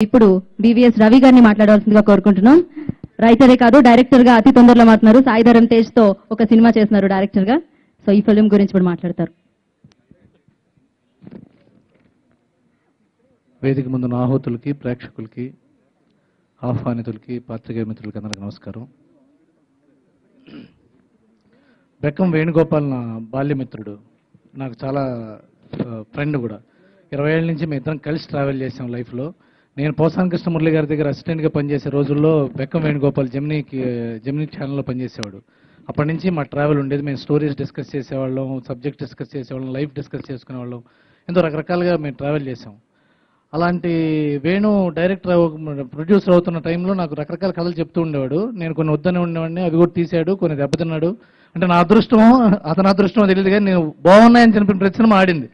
ఇప్పుడు బీవీఎస్ రవి గారిని మాట్లాడాల్సిందిగా కోరుకుంటున్నాం. రైటరే కాదు డైరెక్టర్ గా అతి తొందరలో మాట్లాడుతున్నారు. సాయిధరం తేజ్ తో ఒక సినిమా చేస్తున్నారు డైరెక్టర్ గా. సో ఈ ఫిల్మ్ గురించి ఇప్పుడు మాట్లాడతారు. వేదిక ముందు ఆహుతులకి, ప్రేక్షకులకి, ఆహ్వానితులకి, పాత్రికేయ మిత్రులకి అందరికీ నమస్కారం. బెక్కం వేణుగోపాల్ నా బాల్యమిత్రుడు, నాకు చాలా ఫ్రెండ్ కూడా. 20 ఏళ్ళ నుంచి మేము ఇద్దరం కలిసి ట్రావెల్ చేసాం లైఫ్లో. నేను పోసాని కృష్ణమురళి గారి దగ్గర అసిస్టెంట్గా పనిచేసే రోజుల్లో బెక్కం వేణుగోపాల్ జెమినీ ఛానల్లో పనిచేసేవాడు. అప్పటి నుంచి మా ట్రావెల్ ఉండేది. మేము స్టోరీస్ డిస్కస్ చేసేవాళ్ళం, సబ్జెక్ట్ డిస్కస్ చేసేవాళ్ళం, లైఫ్ డిస్కస్ చేసుకునేవాళ్ళం. ఎంతో రకరకాలుగా మేము ట్రావెల్ చేసాం. అలాంటి వేణు డైరెక్టర్ ప్రొడ్యూసర్ అవుతున్న టైంలో నాకు రకరకాల కథలు చెప్తూ ఉండేవాడు. నేను కొన్ని వద్దనే ఉండేవాడిని, అవి కూడా తీశాడు, కొన్ని దెబ్బతిన్నాడు. అంటే నా అదృష్టమో అతని అదృష్టమో తెలియదు, కానీ నేను బాగున్నాయని చెప్పిన ప్రతి సినిమా ఆడింది.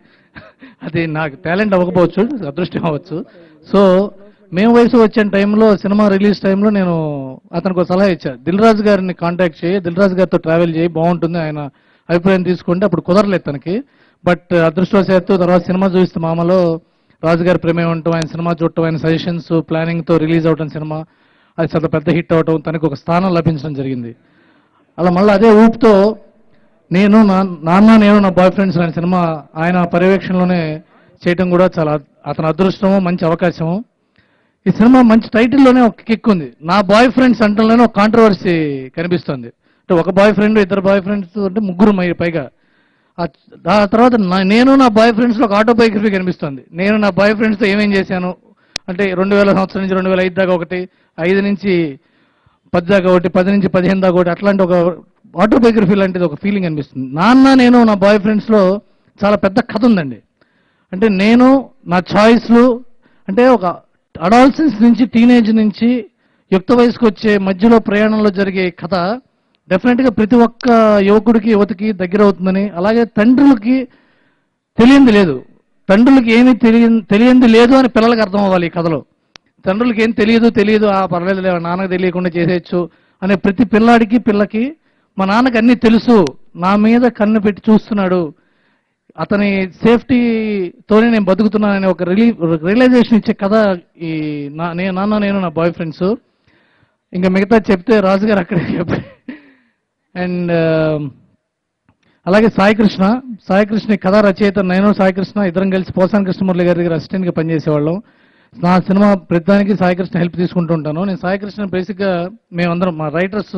అది నాకు టాలెంట్ అవ్వకపోవచ్చు, అదృష్టం అవ్వచ్చు. సో మేము వయసు వచ్చిన టైంలో, సినిమా రిలీజ్ టైంలో నేను అతనికి ఒక సలహా ఇచ్చాను, దిల్ రాజు గారిని కాంటాక్ట్ చేయి, దిల్ రాజు గారితో ట్రావెల్ చేయి, బాగుంటుంది, ఆయన అభిప్రాయం తీసుకుంటే. అప్పుడు కుదరలేదు తనకి. బట్ అదృష్టవశాత్తు తర్వాత సినిమా చూస్తే మామలో రాజుగారి ప్రేమ ఉండటం, ఆయన సినిమా చూడటం, ఆయన సజెషన్స్, ప్లానింగ్తో రిలీజ్ అవటం సినిమా, అది చాలా పెద్ద హిట్ అవటం, తనకు ఒక స్థానం లభించడం జరిగింది. అలా మళ్ళీ అదే ఊపుతో నేను నా బాయ్ ఫ్రెండ్స్ అనే సినిమా ఆయన పర్యవేక్షణలోనే చేయటం కూడా చాలా అతని అదృష్టము, మంచి అవకాశము. ఈ సినిమా మంచి టైటిల్లోనే ఒక కిక్ ఉంది. నా బాయ్ ఫ్రెండ్స్ అంటలోనే ఒక కాంట్రవర్సీ కనిపిస్తుంది. అంటే ఒక బాయ్ ఫ్రెండ్, ఇద్దరు బాయ్ ఫ్రెండ్స్ అంటే ముగ్గురు పైగా. ఆ తర్వాత నేను నా బాయ్ ఫ్రెండ్స్లో ఒక ఆటోబయోగ్రఫీ కనిపిస్తుంది. నేను నా బాయ్ ఫ్రెండ్స్తో ఏమేం చేశాను అంటే 2000 సంవత్సరం నుంచి 2005 దాకా ఒకటి, 5 నుంచి 10 దాకా ఒకటి, 10 నుంచి 15 దాకా ఒకటి, అట్లాంటి ఒక ఆటోబయోగ్రఫీ లాంటిది ఒక ఫీలింగ్ అనిపిస్తుంది. నేను నా బాయ్ ఫ్రెండ్స్లో చాలా పెద్ద కథ ఉందండి. అంటే నేను నా చాయిస్లు, అంటే ఒక అడాల్సెన్స్ నుంచి, టీనేజ్ నుంచి యుక్త వయసుకు వచ్చే మధ్యలో ప్రయాణంలో జరిగే కథ డెఫినెట్గా ప్రతి ఒక్క యువకుడికి, యువతికి దగ్గర అవుతుందని. అలాగే తండ్రులకి తెలియంది లేదు, తండ్రులకి ఏమీ తెలియంది లేదు అని పిల్లలకి అర్థం అవ్వాలి. ఈ కథలో తండ్రులకి ఏం తెలియదు, పర్లేదు లేదు, నాన్నకు తెలియకుండా చేసేయచ్చు అనే ప్రతి పిల్లాడికి, పిల్లకి మా నాన్నకి అన్నీ తెలుసు, నా మీద కన్ను పెట్టి చూస్తున్నాడు, అతని సేఫ్టీతోనే నేను బతుకుతున్నానని ఒక రియలైజేషన్ ఇచ్చే కథ ఈ నేను నా బాయ్ ఫ్రెండ్స్. ఇంకా మిగతా చెప్తే రాజుగారు అక్కడే చెప్పారు. అండ్ అలాగే సాయికృష్ణ కథా రచయిత. నేను సాయికృష్ణ ఇద్దరం కలిసి పోసాని కృష్ణమురళి గారి దగ్గర అసిస్టెంట్గా పనిచేసేవాళ్ళం. నా సినిమా ప్రతిదానికి సాయికృష్ణ హెల్ప్ తీసుకుంటూ ఉంటాను. నేను సాయికృష్ణ బేసిక్గా మేమందరం మా రైటర్స్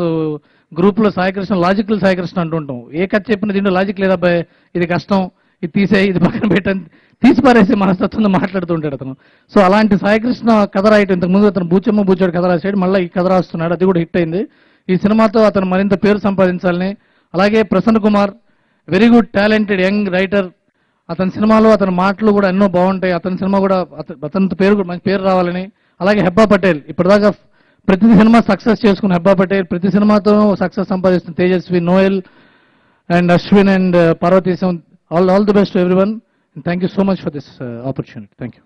గ్రూప్లో సాయికృష్ణ లాజికల్ సాయికృష్ణ అంటుంటాం. ఏ కథ చెప్పిన దీంట్లో లాజిక్ లేదా అబ్బాయి, ఇది కష్టం, ఇది తీసేయి, ఇది పక్కన పెట్టని తీసి పారేసి మనస్తత్వంతో మాట్లాడుతూ ఉంటాడు అతను. సో అలాంటి సాయికృష్ణ కథ రాయటం, ఇంతకుముందు అతను బూచోడు కథ రాసాడు, మళ్ళీ ఈ కథ రాస్తున్నాడు, అది కూడా హిట్ అయింది. ఈ సినిమాతో అతను మరింత పేరు సంపాదించాలని. అలాగే Prasanna Kumar, very good talented young writer. అతని సినిమాలో అతని మాటలు కూడా ఎన్నో బాగుంటాయి. అతని సినిమా కూడా అతని పేరు కూడా మంచి పేరు రావాలని. అలాగే హెబ్బా పటేల్, ఇప్పటిదాకా ప్రతి సినిమా సక్సెస్ చేసుకున్న హెబ్బా పటేల్, ప్రతి సినిమాతో సక్సెస్ సంపాదిస్తున్న Tejaswi, Noel and Ashwin and Parvateesam. All the best to everyone. Thank you so much for this opportunity. Thank you.